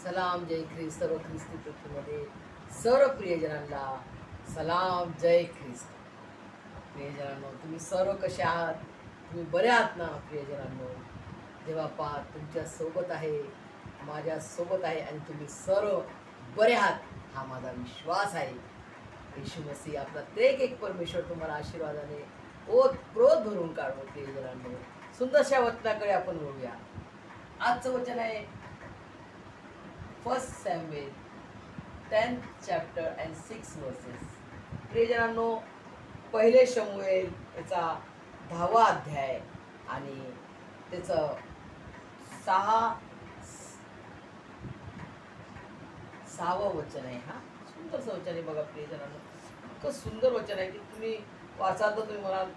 सलाम जय ख्रिस्त. सर्व ख्रिस्ती पृथ्वीमध्ये सर्व प्रियजनांना सलाम जय ख्रिस्त. प्रियजनांनो, तुम्ही सर्व कसे आहात? तुम्ही बरे आहात ना प्रियजनांनो? जेव्हा पाहत तुमच्या सोबत आहे, माझ्या सोबत आहे आणि तुम्ही सर्व बरे आहात हा माझा विश्वास आहे. येशू मसीह आपला प्रत्येक एक परमेश्वर तुम्हाला आशीर्वादाने प्रोत भरून काढो. प्रियजनांनो, सुंदरशा वचनाकडे आपण वळूया. आजचं वचन आहे 1 Samuel 10th chapter and 6 verses. प्रियजनांनो, पहिले शमूएल याचा 10वा अध्याय आणि त्याचं 6वं वचन आहे. हा सुंदरचं वचन आहे बघा प्रियजनांनो. इतकं सुंदर वचन आहे की तुम्ही वाचाल तर तुम्ही म्हणाल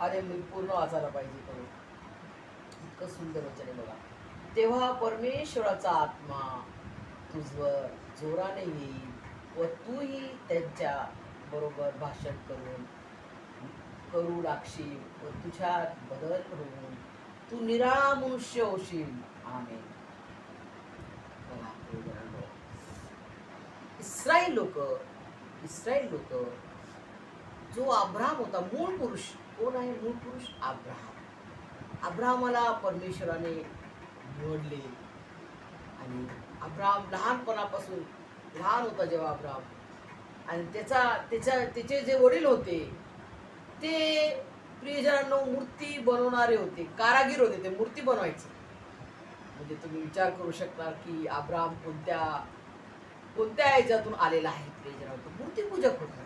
अरे मी पूर्ण वाचायला पाहिजे करून. इतकं सुंदर वचन आहे बघा. तेव्हा परमेश्वराचा आत्मा तुझवर जोराने येईल व तूही त्यांच्या बरोबर भाषण करू लागशील व तुझ्यात बदल होऊन तू निराळा मनुष्य होशील. आमेन. इस्रायल लोक जो अब्राहम होता, मूळ पुरुष कोण आहे? मूळ पुरुष अब्राहम. अब्राहमाला परमेश्वराने निवडले आणि अब्राहम लहानपणापासून लहान होता जेव्हा अब्राहम, आणि त्याचे जे वडील होते ते प्रियजनांनो मूर्ती बनवणारे होते, कारागीर होते. ते मूर्ती बनवायचे. म्हणजे तुम्ही विचार करू शकता की अब्राहम कोणत्या याच्यातून आलेला आहे. प्रियजनांनो, मूर्तीपूजक होता.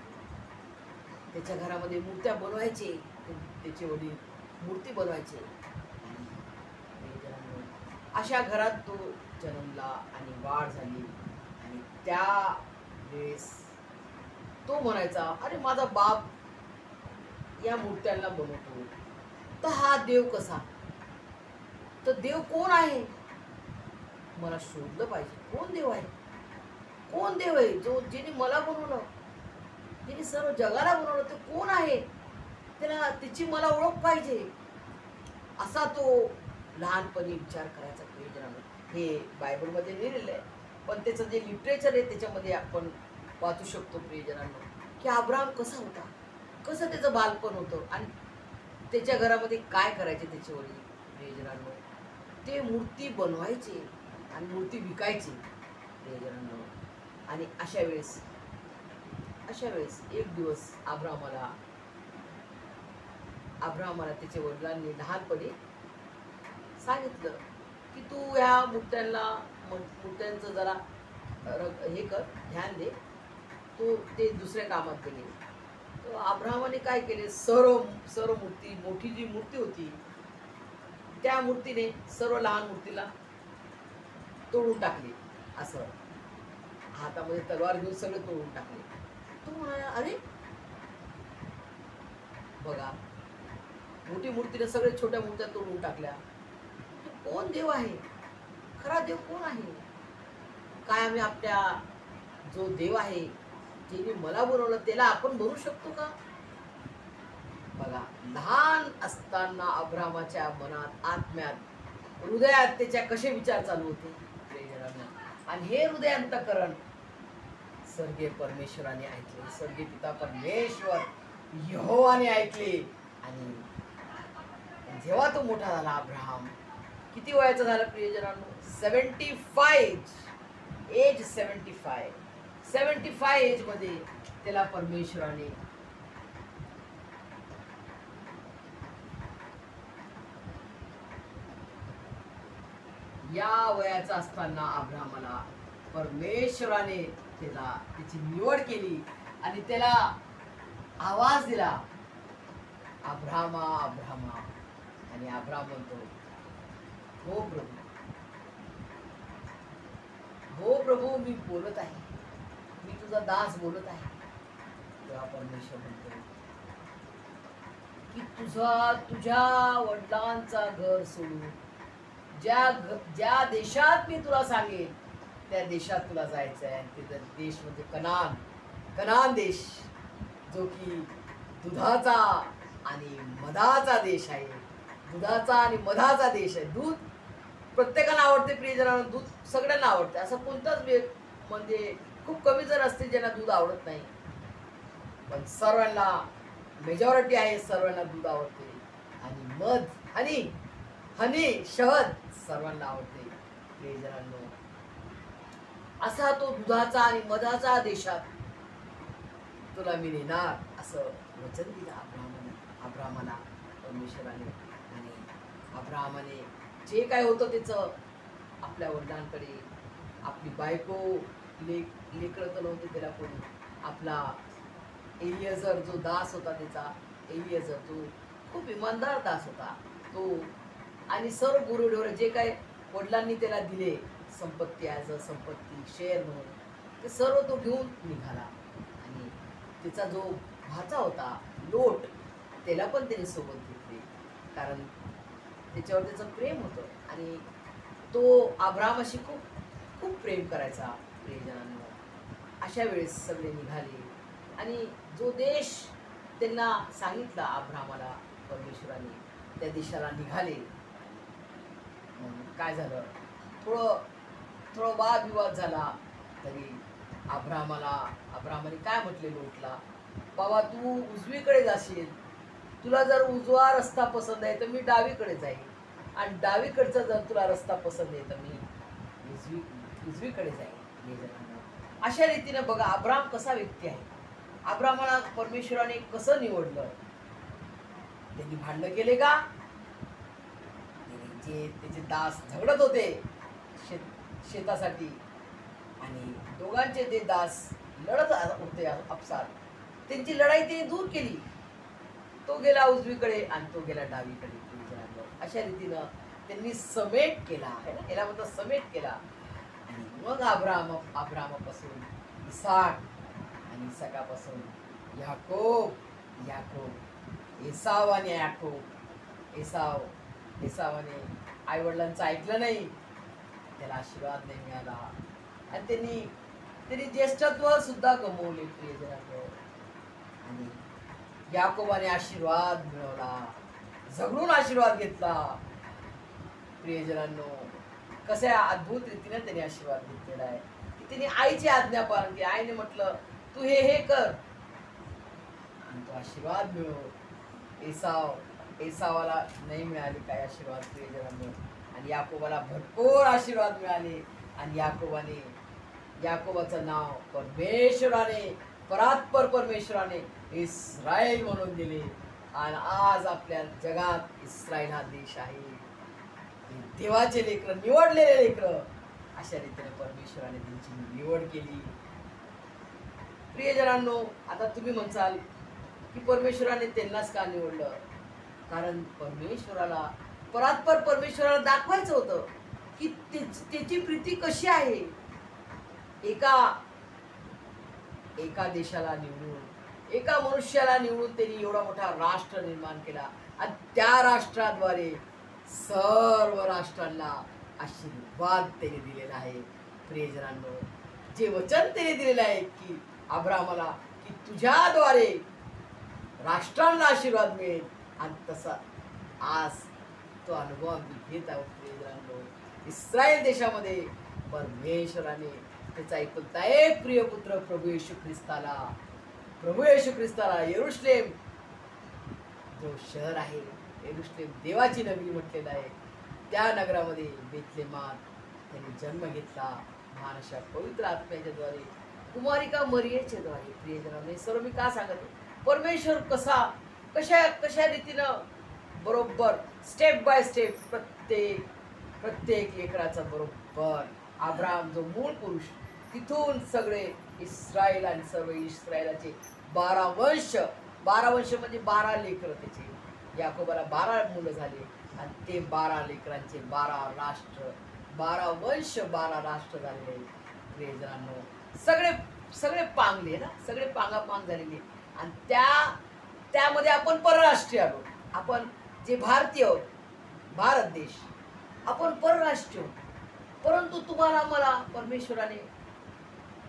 त्याच्या घरामध्ये मूर्त्या बनवायचे, त्याचे वडील मूर्ती बनवायचे. अशा घरात तो जन्मला आणि वाढ झाली. आणि त्या वेळेस तो म्हणायचा, अरे माझा बाप या मूर्त्यांना बनवतो, तर हा देव कसा? तर देव कोण आहे? मला शोधलं पाहिजे. कोण देव आहे? कोण देव आहे ज्याने मला बनवलं, ज्याने सर्व जगाला बनवलं? ते कोण आहे? त्याची मला ओळख पाहिजे. असा तो लहानपणी विचार करायचा. प्रियजनांनो, हे बायबलमध्ये लिहिलेलं आहे, पण त्याचं जे लिटरेचर आहे त्याच्यामध्ये आपण वाचू शकतो प्रियजनांनो की अब्राहम कसा होता, कसं त्याचं बालपण होतं आणि त्याच्या घरामध्ये काय करायचे त्याचे वडील. प्रियजनांनो, ते मूर्ती बनवायचे आणि मूर्ती विकायची. प्रियजनांनो, आणि अशा वेळेस एक दिवस अब्राहमाला त्याच्या वडिलांनी लहानपणी सांगितलं की तू या मूर्त्यांचं जरा हे कर, ध्यान दे. तो ते दुसऱ्या कामात गेले. तर अब्राहमाने काय केले, सर्व मूर्ती, मोठी जी मूर्ती होती त्या मूर्तीने सर्व लहान मूर्तीला तोडून टाकले. असं हातामध्ये तलवार घेऊन सगळे तोडून टाकले. तो म्हणाला, अरे बघा, मोठी मूर्तीने सगळे छोट्या मूर्त्या तोडून टाकल्या. कोण देव आहे? खरा देव कोण आहे? काय आम्ही आपल्या जो देव आहे, ज्याने मला बनवलं, त्याला आपण बनवू शकतो का? बघा, लहान असताना अब्राहमाच्या मनात, आत्म्यात, हृदयात त्याच्या कसे विचार चालू होते. आणि हे हृदयांतकरण स्वर्गीय परमेश्वराने ऐकले. स्वर्गीय पिता परमेश्वर यहोवाने ऐकले. आणि जेव्हा तो मोठा झाला, अब्राहम किती वयाचा झाला प्रियजनांनो? 75 एज मध्ये त्याला परमेश्वराने या वयाचा असताना अब्राहमाला परमेश्वराने त्याची निवड केली आणि त्याला आवाज दिला, अब्राहमा, अब्राहमा. आणि अब्राहम म्हणतो, हो प्रभू, मी बोलत आहे, मी तुझा दास बोलत आहे. तेव्हा परमेश्वर म्हणतो की तुझ्या वडिलांचा घर सोडून ज्या देशात मी तुला सांगेन त्या देशात तुला जायचं आहे. ते देश म्हणजे कनान देश, जो की दुधाचा आणि मधाचा देश आहे. दुधाचा आणि मधाचा देश आहे. दूध प्रत्येकाला आवडते प्रियजनांना दूध, सगळ्यांना आवडते. असं कोणताच म्हणजे खूप कमी जण असतील ज्यांना दूध आवडत नाही, पण सर्वांना, मेजॉरिटी आहे, सर्वांना दूध आवडते. आणि मध, हनी हनी शहद सर्वांना आवडते प्रियजनांनो. असा तो दुधाचा आणि मधाचा देशात तुला मी नेणार असं वचन दिलं अब्रामाला परमेश्वराने. आणि अब्रामाने जे काय होतं त्याचं आपल्या वडिलांकडे, आपली बायको, लेकरं तर नव्हते त्याला कोणी, आपला एलियाजर जो दास होता त्याचा, एलियाजर तो खूप इमानदार दास होता तो, आणि सर्व गुरुढोरं जे काय वडिलांनी त्याला दिले संपत्ती, ॲज अ संपत्ती शेअर म्हणून, ते सर्व तो घेऊन निघाला. आणि त्याचा जो भाचा होता लोट, त्याला पण त्याने सोबत घेतले, कारण त्याच्यावर त्याचं प्रेम होतं. आणि तो अब्रामाशी खूप खूप प्रेम करायचा प्रियजनांनो. अशा वेळेस सगळे निघाले आणि जो देश त्यांना सांगितला अब्रामाला परमेश्वराने, त्या देशाला निघाले. काय झालं, थोडं वादविवाद झाला. तरी अब्रामाने काय म्हटले लोटला, बाबा तू उजवीकडे जाशील, तुला जर उजवा रस्ता पसंत आहे तर मी डावीकडे जाईन, आणि डावीकडचा जर तुला रस्ता पसंत आहे तर मी उजवीकडे जाईन. अशा रीतीनं बघा अब्राम कसा व्यक्ती आहे. अब्रामाला परमेश्वराने कसं निवडलं. त्यांनी भांडणं केले का, जे त्याचे दास झगडत होते शेतासाठी, आणि दोघांचे ते दास लढत होते आपसात, त्यांची लढाई त्यांनी दूर केली. तो गेला उजवीकडे आणि तो गेला डावीकडे. अशा रीतीनं त्यांनी समेट केला आहे ना, याला म्हणतात समेट केला. आणि मग अब्रामापासून इसाक, आणि इसाकापासून याकोब, एसाव आणि याकोब. एसावाने आईवडिलांचं ऐकलं नाही, त्याला आशीर्वाद नाही मिळाला, आणि त्यांनी ज्येष्ठत्व सुद्धा गमवले प्रियजनांनो. आणि याकोबाने आशीर्वाद मिळवला, झगडून आशीर्वाद घेतला प्रियजनांनो. कशा अद्भुत रीतीने त्यांनी आशीर्वाद घेतलेला आहे की त्यांनी आईची आज्ञा पालन केली. आईने म्हटलं तू हे कर, आणि तो आशीर्वाद मिळव. एसावाला नाही मिळाले काय आशीर्वाद प्रियजनांनो, आणि याकोबाला भरपूर आशीर्वाद मिळाले. आणि याकोबाचं नाव परात्पर परमेश्वराने इस्रायल म्हणून दिले. आणि आज आपल्या जगात इस्रायल हा देश आहे. देवाचे लेकरं, निवडलेले लेकरं, अशा रीतीने परमेश्वराने त्यांची निवड केली. प्रियजनांनो, आता तुम्ही म्हणसाल की परमेश्वराने त्यांनाच का निवडलं, कारण परात्पर परमेश्वराला दाखवायचं होतं की त्याची प्रीती कशी आहे. एका देशाला निवडून, एका मनुष्याला निवडून त्यांनी एवढा मोठा राष्ट्र निर्माण केला, आणि त्या राष्ट्राद्वारे सर्व राष्ट्रांना आशीर्वाद त्याने दिलेला आहे. प्रियजनांनो, जे वचन त्याने दिलेलं आहे की अब्रामाला की तुझ्याद्वारे राष्ट्रांना आशीर्वाद मिळेल, आणि तसा आज तो अनुभव आम्ही घेत आहोत. प्रियजनांनो, इस्रायल देशामध्ये परमेश्वराने त्याचा एकुलता एक प्रिय पुत्र प्रभू येशू ख्रिस्ताला यरुशलेम जो शहर आहे, यरुशलेम देवाची नगरी म्हटलेलं आहे, त्या नगरामध्ये बेथलेमात त्यांनी जन्म घेतला. महान अशा पवित्र आत्म्याच्या द्वारे, कुमारिका मरियेच्या द्वारे. प्रियजनांनो, सर्व मी का सांगते, परमेश्वर कशा रीतीनं बरोबर स्टेप बाय स्टेप प्रत्येक लेकराचा बरोबर अब्राम जो मूळ पुरुष, तिथून सगळे इस्रायल आणि सर्व इस्रायलाचे 12 वंश म्हणजे 12 लेकरं त्याचे. याकोबाला 12 मुलं झाले, आणि ते 12 लेकरांचे 12 राष्ट्र, 12 वंश, 12 राष्ट्र झालेले. प्रियजनांनो, सगळे पांगले ना, सगळे पांगापांग झालेले. आणि त्यामध्ये आपण परराष्ट्रीय आलो. आपण जे भारतीय आहोत, भारत देश, आपण परराष्ट्रीय आहोत. परंतु तुम्हाला मला परमेश्वराने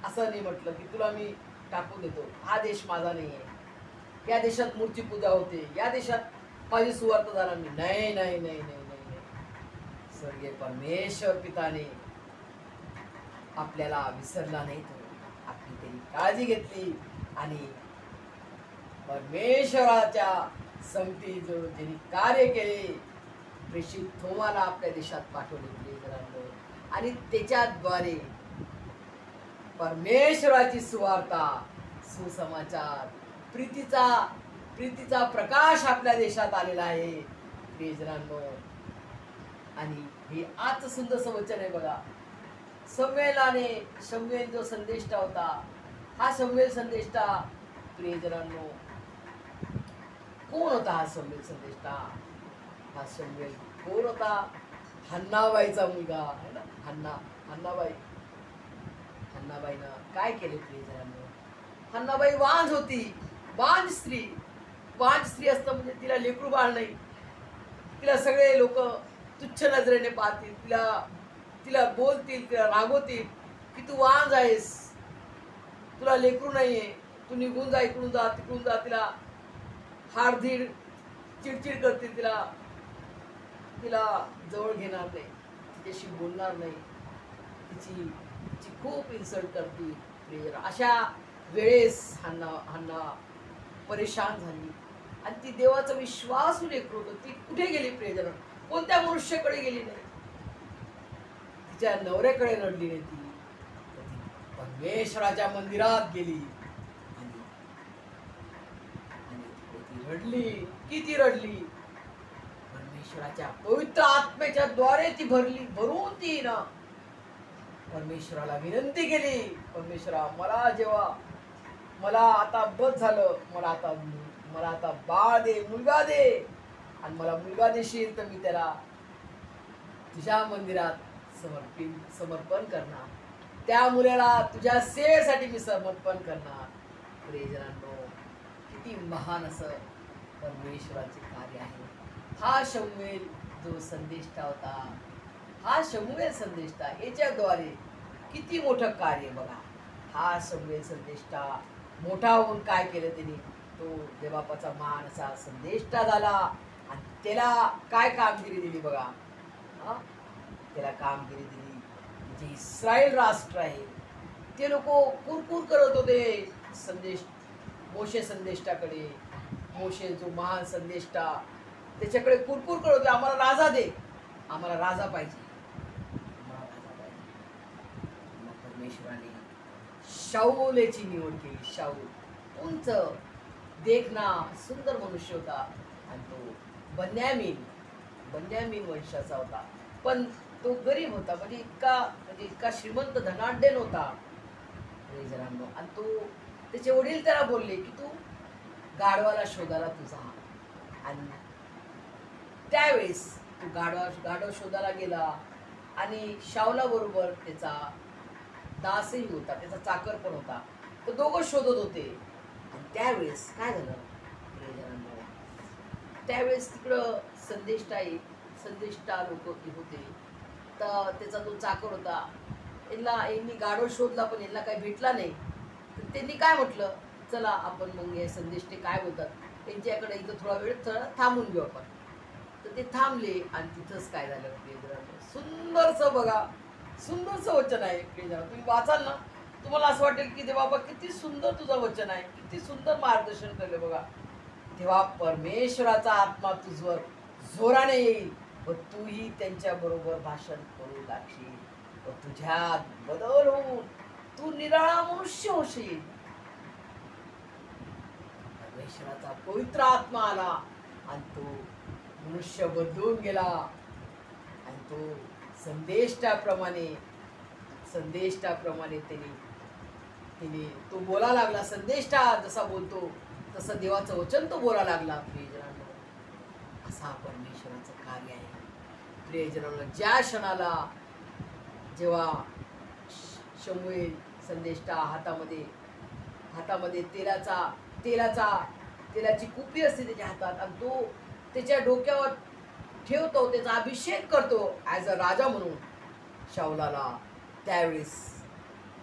असं नाही म्हटलं की तुला मी टाकून देतो, हा देश माझा नाही आहे, या देशात मूर्तीपूजा होते, या देशात माझी सुवार्थ झाला नाही. नाही. स्वर्गीय परमेश्वर पिताने आपल्याला विसरला नाही, तो आपली त्यांनी काळजी घेतली आणि परमेश्वराच्या संगती जो ज्यांनी कार्य केले, प्रेषित थोमाला आपल्या देशात पाठवले आणि त्याच्याद्वारे परमेश्वराची सुवार्ता, सुसमाचार, प्रीतीचा प्रकाश आपल्या देशात आलेला आहे प्रियजनांनो. आणि हे आज सुंदर वचन आहे बघा. शमूएल जो संदेष्टा होता, हा शमूएल संदेष्टा प्रियजनांनो कोण होता? हा शमूएल संदेष्टा, हा शमूएल कोण होता? हन्नाबाईचा मुलगा आहे ना, हन्नाबाईनं काय केले प्रियजनांनो? हन्नाबाई वांज होती, वांज स्त्री असतं म्हणजे तिला लेकरू बाळ नाही, तिला सगळे लोक तुच्छ नजरेने पाहतील, तिला बोलतील, तिला रागवतील की तू वांज आहेस, तुला लेकरू नाहीये, तू निघून जा, इकडून जा, तिकडून जा. तिला हाडधीड चिडचिड करतील, तिला जवळ घेणार नाही, तिच्याशी बोलणार नाही, तिची खूप इन्सल्ट करतील. अशा वेळेस हन्ना परेशान झाली आणि ती देवाचा विश्वासू लेकरू होतं. ती कुठे गेली प्रियजन? कोणत्या मनुष्याकडे गेली नाही, तिच्या नवऱ्याकडे रडली नाही, ती परमेश्वराच्या मंदिरात गेली आणि ती रडली. किती रडली? परमेश्वराच्या पवित्र आत्म्याच्या द्वारे ती भरून ती ना परमेश्वराला विनंती केली, परमेश्वरा मला आता बस झालं, मला आता बाळ दे, मुलगा दे, आणि मला मुलगा देशील तर मी त्याला तुझ्या मंदिरात समर्पण करणार, त्या मुलाला तुझ्या सेवेसाठी मी समर्पण करणार. प्रियजनांनो, किती महान असं परमेश्वराचे कार्य आहे. हा शमूएल जो संदेष्टा होता, हा शमूएल संदेष्टा याच्याद्वारे किती मोठं कार्य बघा. हा शमूएल संदेष्टा मोठा होऊन काय केलं त्यांनी? तो देवबापाचा महान असा संदेष्टा झाला आणि त्याला काय कामगिरी दिली बघा. त्याला कामगिरी दिली. जे इस्रायल राष्ट्र आहे ते लोक कुरकुर करत होते मोशे संदेष्टाकडे. मोशे जो महान संदेष्टा त्याच्याकडे कुरकुर करत होते, आम्हाला राजा दे, आम्हाला राजा पाहिजे. परमेश्वराने शाऊलची निवड केली. शाऊल उंच, देखना, सुंदर मनुष्य होता आणि तो बन्यामीन वंशाचा होता, पण तो गरीब होता, म्हणजे इतका श्रीमंत धनाढ्य नव्हता. आणि त्याचे वडील त्याला बोलले की तू गाढवाला शोधायला तुझा. आणि त्यावेळेस तो गाढव शोधायला गेला आणि शाऊला बरोबर त्याचा दासही होता, त्याचा चाकर पण होता. तर दोघं शोधत होते. आणि त्यावेळेस काय झालं? त्यावेळेस तिकडं संदेष्टा लोक होते. तर त्याचा जो चाकर होता, यांनी गाढव शोधला पण यांना काही भेटला नाही. तर त्यांनी काय म्हटलं, चला आपण मग हे संदेष्टे काय बोलतात त्यांच्याकडे इथं थोडा वेळ थांबून घेऊ आपण. तर ते थांबले आणि तिथंच काय झालं प्रियजनांनो, सुंदरसं बघा, सुंदरसं वचन आहे प्रियजनांनो. तुम्ही वाचाल ना, तुम्हाला असं वाटेल की देवा किती सुंदर तुझं वचन आहे, किती सुंदर मार्गदर्शन केलं बघा. तेव्हा परमेश्वराचा आत्मा तुझवर जोराने येईल व तूही त्यांच्या बरोबर भाषण करू लागशील व तुझ्यात बदल होऊन तू निराळा मनुष्य होशील. परमेश्वराचा पवित्र आत्मा आला आणि तो मनुष्य बदलून गेला आणि तो संदेष्टाप्रमाणे त्याने तो बोला लागला. संदेष्टा जसा बोलतो तसं देवाचं वचन तो बोला लागला. प्रियजनांनो, असा परमेश्वराचं कार्य आहे. प्रियजनांनो, ज्या क्षणाला जेव्हा शमूएल संदेष्टा हातामध्ये तेलाची कुपी असते त्याच्या हातात आणि तो त्याच्या डोक्यावर ठेवतो, त्याचा अभिषेक करतो ॲज अ राजा म्हणून शाऊलाला. त्यावेळेस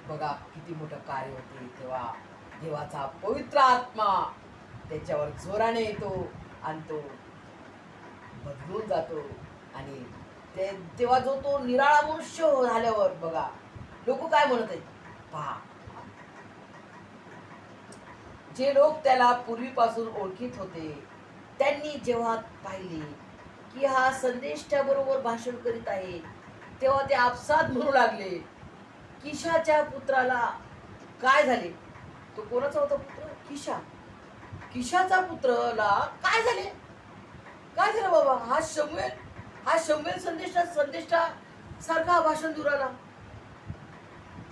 बघा किती मोठं कार्य होते. तेव्हा देवाचा पवित्र आत्मा त्याच्यावर जोराने येतो आणि तो बदलून जातो आणि तेव्हा जो तो निराळा मनुष्य झाल्यावर बघा लोक काय म्हणत आहेत पहा, जे लोक त्याला पूर्वीपासून ओळखीत होते त्यांनी जेव्हा पाहिले की हा संदेश त्याबरोबर भाषण करीत आहे तेव्हा ते आपसात म्हणू लागले, किशाच्या पुत्राला काय झाले? तो कोणाचा होता पुत्र? किशा. किशाचा पुत्रला काय झाले? काय झालं बाबा? हा शमूएल संदेशा सारखा भाषण देऊ राहिला.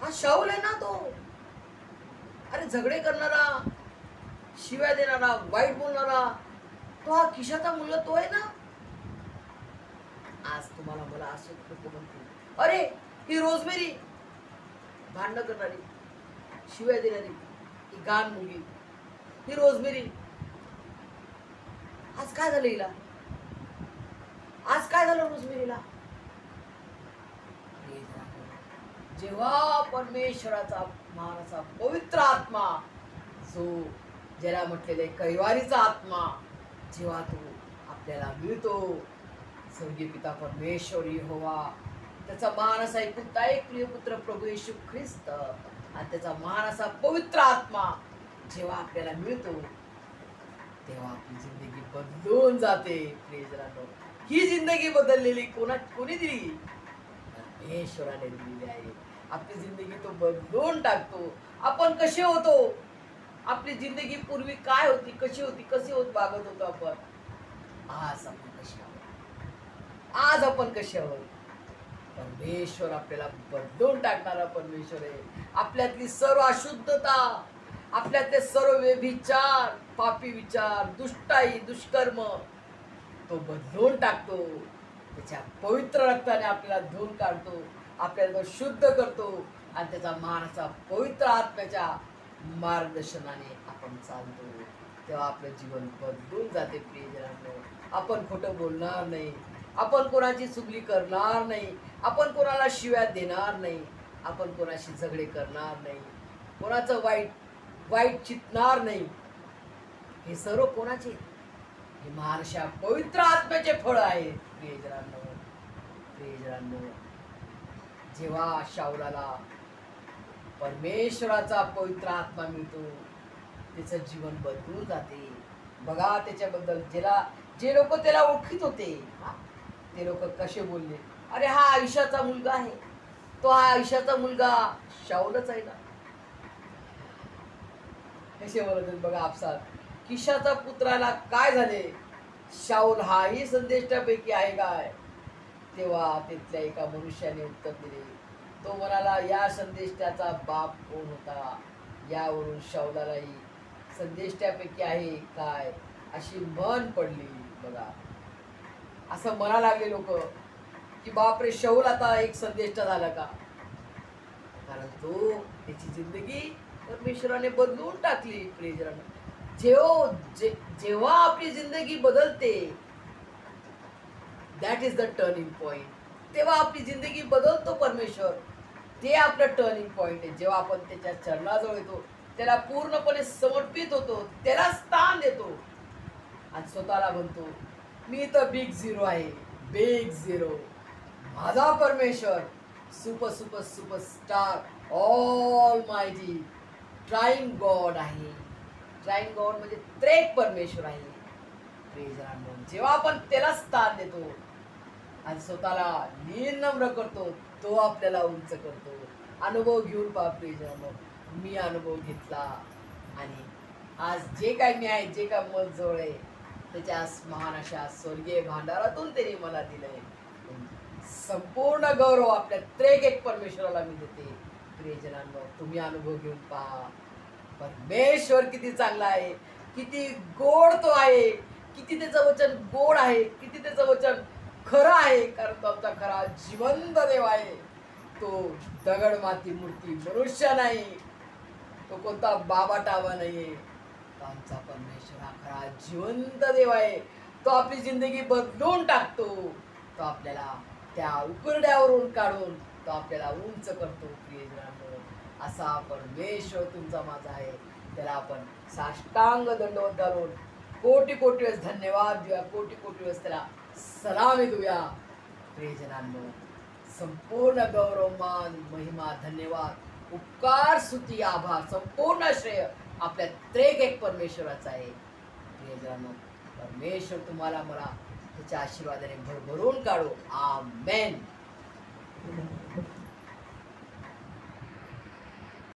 हा शाऊल आहे ना तो. अरे झगडे करणारा, शिव्या देणारा, वाईट बोलणारा, तो हा किशाचा मुलगा तो आहे ना. आज तुम्हाला मला असे लोक म्हणतील, अरे ही रोजमेरी भांडणं करणारी, शिव्या देणारी, ही गान मुलगी, ही रोजमेरी आज काय झालं हिला? आज काय झालं रोजमेरीला? जेव्हा परमेश्वराचा महाराचा पवित्र आत्मा, जो ज्याला म्हटलेले कैवारीचा आत्मा, जेव्हा तो आपल्याला मिळतो, स्वर्गीय पिता परमेश्वर यहोवा, त्याचा महान असा एकुलता एक प्रियपुत्र प्रभू येशू ख्रिस्त आणि त्याचा महान असा पवित्र आत्मा जेव्हा आपल्याला मिळतो तेव्हा आपली जिंदगी बदलून जाते. प्रियजनांनो, ही जिंदगी बदललेली कोणी दिली? परमेश्वराने दिलेली आहे. आपली जिंदगी तो बदलून टाकतो. आपण कसे होतो? आपली जिंदगी पूर्वी काय होती, कशी होती, कसे वागत होतो आपण? आज आपण कसे आहोत? आज आपण कसे आहोत? परमेश्वर आपल्याला बदलून टाकणारा परमेश्वर आहे. आपल्यातली सर्व अशुद्धता, आपल्यातले सर्व व्यभिचार, पापी विचार, दुष्टाई, दुष्कर्म तो बदलून टाकतो. त्याच्या पवित्र रक्ताने आपल्याला धुवून काढतो, आपल्याला तो शुद्ध करतो आणि त्याचा मानसा पवित्र आत्म्याच्या मार्गदर्शनाने आपण चालतो. तेव्हा आपलं जीवन बदलून जाते. प्रियजनांनो, आपण खोटं बोलणार नाही, आपण कोणाची चुगली करणार नाही, आपण कोणाला शिव्या देणार नाही, आपण कोणाशी झगडे करणार नाही, कोणाचं वाईट चितणार नाही. हे सर्व कोणाचे? हे महाराष्ट्रा पवित्र आत्म्याचे फळ आहे. प्रियजनांनो, जेव्हा शाऊलाला परमेश्वराचा पवित्र आत्मा मिळतो त्याचं जीवन बदलून जाते. बघा त्याच्याबद्दल जे लोक त्याला ओळखीत होते ते लोक कसे बोलले, अरे हा आयशाचा मुलगा आहे, तो हा आयशाचा मुलगा शाऊलच आहे ना. कसे बोलत बघा आपसात, किशाचा पुत्राला काय झाले? शाऊल हाही संदेशापैकी आहे काय? तेव्हा तिथल्या एका मनुष्याने उत्तर दिले. तो म्हणाला, या संदेशाचा बाप कोण होता? यावरून शाऊलालाही संदेशापैकी आहे काय अशी मन पडली. बघा असं म्हणा लागले लोक की बापरे, शाऊल आता एक संदेष्टा झाला का? कारण तो त्याची जिंदगी परमेश्वराने बदलून टाकली. प्रियजनांनो, जेव्हा आपली जिंदगी बदलते, that is the turning point. तेव्हा आपली जिंदगी बदलतो परमेश्वर. ते आपलं टर्निंग पॉइंट आहे. जेव्हा आपण त्याच्या चरणाजवळ येतो, त्याला पूर्णपणे समर्पित होतो, त्याला स्थान देतो आणि स्वतःला म्हणतो, मी तर बिग झिरो आहे, बिग झिरो. माझा परमेश्वर super super super star all mighty trying God आहे. ट्राइंग गॉड म्हणजे त्रेक परमेश्वर आहे. जेव्हा आपण त्याला स्थान देतो आणि स्वतःला निर्नम्र करतो, तो आपल्याला उंच करतो. अनुभव घेऊन पहा प्रियजनांनो, मी अनुभव घेतला आणि आज जे काय मी आहे, जे काय मत जवळ आहे, त्याच्या महान अशा स्वर्गीय भांडारातून त्याने मला दिलंय. संपूर्ण गौरव आपल्या त्रेक एक परमेश्वराला मी देते. प्रियजनांनो, तुम्ही अनुभव घेऊन पहा. परमेश्वर किती चांगला आहे, किती गोड तो आहे, किती त्याचं वचन गोड आहे, किती त्याचं वचन खरं आहे. कारण तो आमचा खरा जिवंत देव आहे. तो दगड माती मूर्ती मनुष्य नाही, तो कोणता बाबा टाबा नाहीये. तो आमचा परमेश्वर हा खरा जिवंत देव आहे. तो आपली जिंदगी बदलून टाकतो. तो आपल्याला त्या उकरड्यावरून काढून तो आपल्याला उंच करतो. प्रियजनांनो, असा परमेश्वर तुमचा माझा आहे. त्याला आपण साष्टांग दंडवत घालून कोटी कोटी वेळेस धन्यवाद देऊया, कोटी कोटी वेळेस त्याला सलामी देऊया. प्रियजनांनो, संपूर्ण गौरवमान महिमा धन्यवाद उपकार स्तुती आभार संपूर्ण श्रेय आपल्या त्रेक एक परमेश्वराचा आहे. प्रियजनांनो, परमेश्वर तुम्हाला मला त्याच्या आशीर्वादाने भरभरून काढो. आमेन.